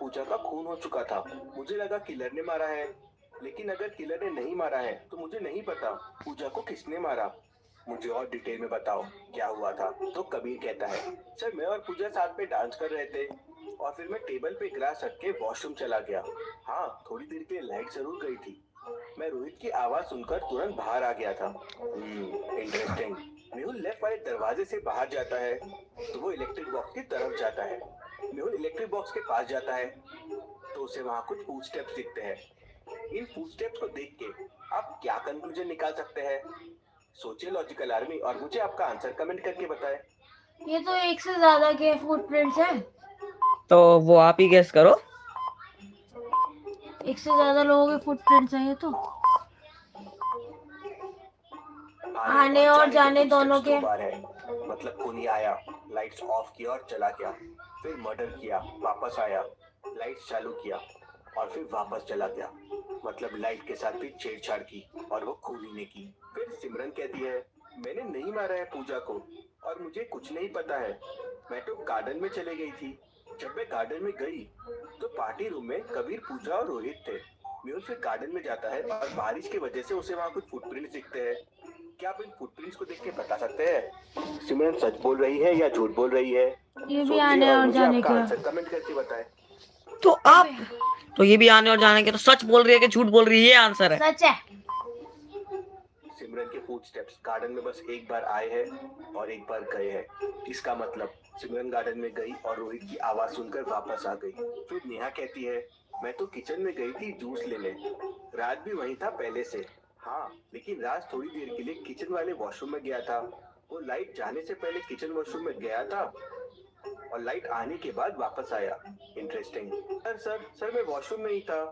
पूजा का खून हो चुका था। मुझे लगा किलर ने मारा है, लेकिन अगर किलर ने नहीं मारा है तो मुझे नहीं पता पूजा को किसने मारा। मुझे और डिटेल में बताओ क्या हुआ था। तो कबीर कहता है, सर मैं और पूजा साथ में डांस कर रहे थे और फिर मैं टेबल पे गिलास रख के वॉशरूम चला गया। हाँ, थोड़ी देर के लिए लाइट जरूर गई थी। मैं रोहित की आवाज सुनकर तुरंत बाहर आ गया था। इंटरेस्टिंग। मेहुल लेफ्ट वाले दरवाजे से बाहर जाता है तो वो इलेक्ट्रिक बॉक्स की तरफ जाता है। मेहुल इलेक्ट्रिक बॉक्स के पास जाता है तो उसे वहाँ कुछ फुटस्टेप्स दिखते हैं। इन फुटस्टेप्स को देख के आप क्या कंक्लूजन निकाल सकते हैं? सोचिए लॉजिकल आर्मी और मुझे आपका आंसर कमेंट करके बताएं। ये तो एक से ज्यादा के फुटप्रिंट्स हैं। तो वो आप ही गेस करो। एक से ज्यादा लोगों के फुटप्रिंट्स हैं ये तो। आने और जाने दोनों के। मतलब खूनी आया, लाइट्स ऑफ किया और चला गया, फिर मर्डर किया, वापस आया, लाइट्स चालू किया और फिर वापस चला गया। मतलब लाइट के साथ भी छेड़छाड़ की और वो खूनी ने की। फिर सिमरन कहती है, मैंने नहीं मारा है पूजा को और मुझे कुछ नहीं पता है। मैं तो गार्डन में चले गई थी। जब मैं गार्डन में गई तो पार्टी रूम में कबीर, पूजा और रोहित थे। मेहुल फिर गार्डन में जाता है और बारिश की वजह से उसे वहाँ कुछ फुटप्रिंट्स दिखते हैं। क्या आप इन फुटप्रिंट्स को देख के बता सकते हैं सिमरन सच बोल रही है या झूठ बोल रही है? ये भी आने और जाने के आंसर कमेंट करके बताएं। तो आप तो ये भी आने और जाने के, तो सच बोल रही है कि झूठ बोल रही है, ये आंसर है। सच है। सिमरन के फुटस्टेप्स गार्डन में बस एक बार आए हैं और एक बार गए हैं। इसका मतलब सिमरन गार्डन में गई और रोहित की आवाज सुनकर वापस आ गई। फिर नेहा कहती है, मैं तो किचन में गई थी जूस लेने। राज भी वहीं था पहले से। हाँ, लेकिन राज थोड़ी देर के लिए किचन वाले वॉशरूम में गया था। वो लाइट जाने से पहले किचन वॉशरूम में गया था और लाइट आने के बाद वापस आया। इंटरेस्टिंग। सर मैं वॉशरूम में ही था।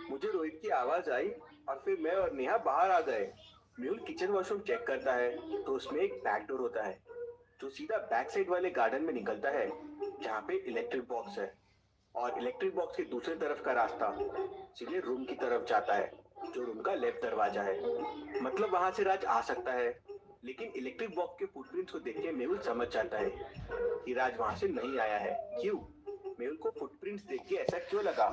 मुझे रोहित की आवाज आई और फिर मैं और नेहा बाहर आ गए। मेहुल किचन वॉशरूम चेक करता है तो उसमें एक बैक डोर होता है जो सीधा बैक साइड वाले गार्डन में निकलता है जहाँ पे इलेक्ट्रिक बॉक्स है, और इलेक्ट्रिक बॉक्स के दूसरे तरफ का रास्ता सीधे रूम की तरफ जाता है जो रूम का लेफ्ट दरवाजा है। मतलब वहाँ से राज आ सकता है, लेकिन इलेक्ट्रिक बॉक्स के फुटप्रिंट्स को देख के मेहुल समझ जाता है कि राज वहाँ से नहीं आया है। क्यों? मेहुल को फुटप्रिंट्स देख के ऐसा क्यों लगा?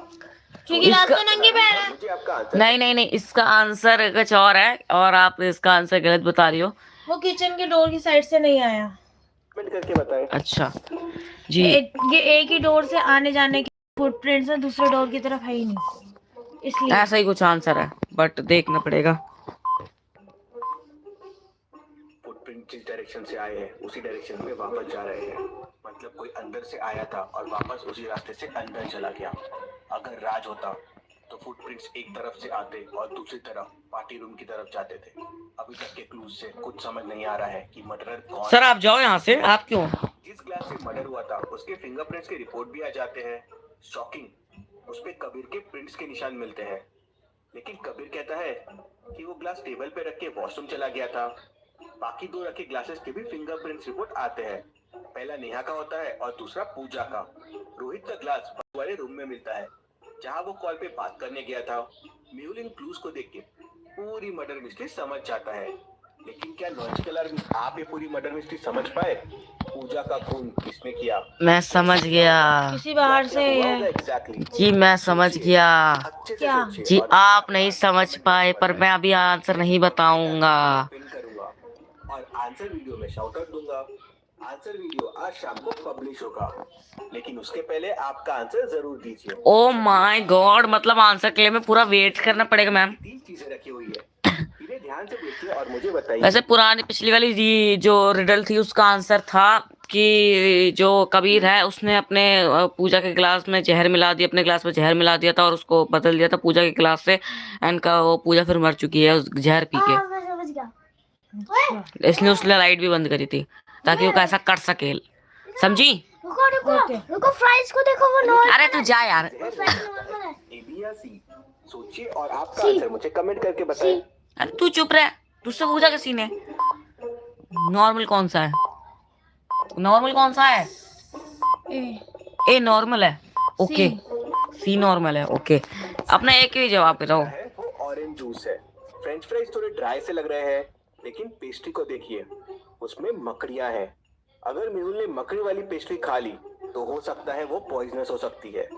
क्योंकि राज तो नंगे पैर है। मुझे आपका आंसर नहीं, इसका आंसर कुछ और है और आप इसका आंसर गलत बता रही हो। वो किचन के डोर की साइड से नहीं आया। कमेंट करके बताएं। अच्छा जी, ये एक ही डोर से आने जाने के फुटप्रिंट्स है, दूसरे डोर की तरफ है ही नहीं, इसलिए ऐसा ही कुछ आंसर है, बट देखना पड़ेगा। फुटप्रिंट जिस डायरेक्शन से आए हैं उसी डायरेक्शन में वापस जा रहे हैं। मतलब कोई अंदर से आया था और वापस उसी रास्ते से अंदर चला गया। अगर राज होता तो फुटप्रिंट्स एक तरफ से आते और दूसरी तरफ पार्टी रूम की तरफ जाते थे। अभी तक के क्लूज से कुछ समझ नहीं आ रहा है कि मर्डरर कौन। सर आप जाओ यहाँ से, आप क्यों? जिस ग्लास से मर्डर हुआ था उसके फिंगरप्रिंट्स के रिपोर्ट भी आ जाते हैं। शॉकिंग, उसपे कबीर के प्रिंट्स के निशान मिलते हैं। लेकिन कबीर कहता है कि वो ग्लास टेबल पे रख के वॉशरूम चला गया था। बाकी दो रखे ग्लासेस के भी फिंगरप्रिंट्स रिपोर्ट आते हैं। पहला नेहा का होता है और दूसरा पूजा का। रोहित का ग्लास वाले रूम में मिलता है जहां वो कॉल पे बात करने गया था। मेहुल इन क्लूज को देख के पूरी मर्डर मिस्ट्री समझ जाता है। लेकिन क्या लॉजिकल आर्मी आप ये पूरी मर्डर मिस्ट्री समझ पाए? पूजा का खून किसने किया? मैं समझ गया किसी बाहर से है। जी, मैं समझ गया। क्या? जी आप नहीं समझ पाए, पर मैं अभी आंसर नहीं बताऊंगा। और आंसर वीडियो में शाउट आउट दूंगा। आंसर वीडियो आज शाम को पब्लिश होगा, लेकिन उसके पहले आपका आंसर जरूर दीजिए। ओ माय गॉड, मतलब आंसर के लिए मैं पूरा वेट करना पड़ेगा मैम। 3 चीजें रखी हुई है, इन्हें ध्यान से देखिए और मुझे बताइए। वैसे पुरानी पिछली वाली जो रिडल थी उसका आंसर था कि जो कबीर है उसने अपने पूजा के गिलास में जहर मिला दिया, अपने गिलास में जहर मिला दिया था और उसको बदल दिया था पूजा के गिलास से। एंड का वो पूजा फिर मर चुकी है उस जहर पी के, इसलिए उसने लाइट भी बंद करी थी ताकि वो कैसा कर सके। समझी? रुको फ्राइज को देखो, वो नॉर्मल। अरे तू जा यार। सोचिए और आपका आंसर मुझे कमेंट करके बताएं। अरे तू चुप रह, तुझसे पूजा का सीन है। नॉर्मल कौन सा है? नॉर्मल कौन सा है? ए नॉर्मल है। ओके, सी नॉर्मल है। ओके, अपना एक ही जवाब दो। वो ऑरेंज जूस है। फ्रेंच फ्राइज थोड़े ड्राई से लग रहे हैं, लेकिन पेस्ट्री को देखिए, उसमें मकड़ियां हैं। अगर मेहुल ने मकड़ी वाली पेस्ट्री खा ली तो हो सकता है वो पॉइजनस हो सकती है।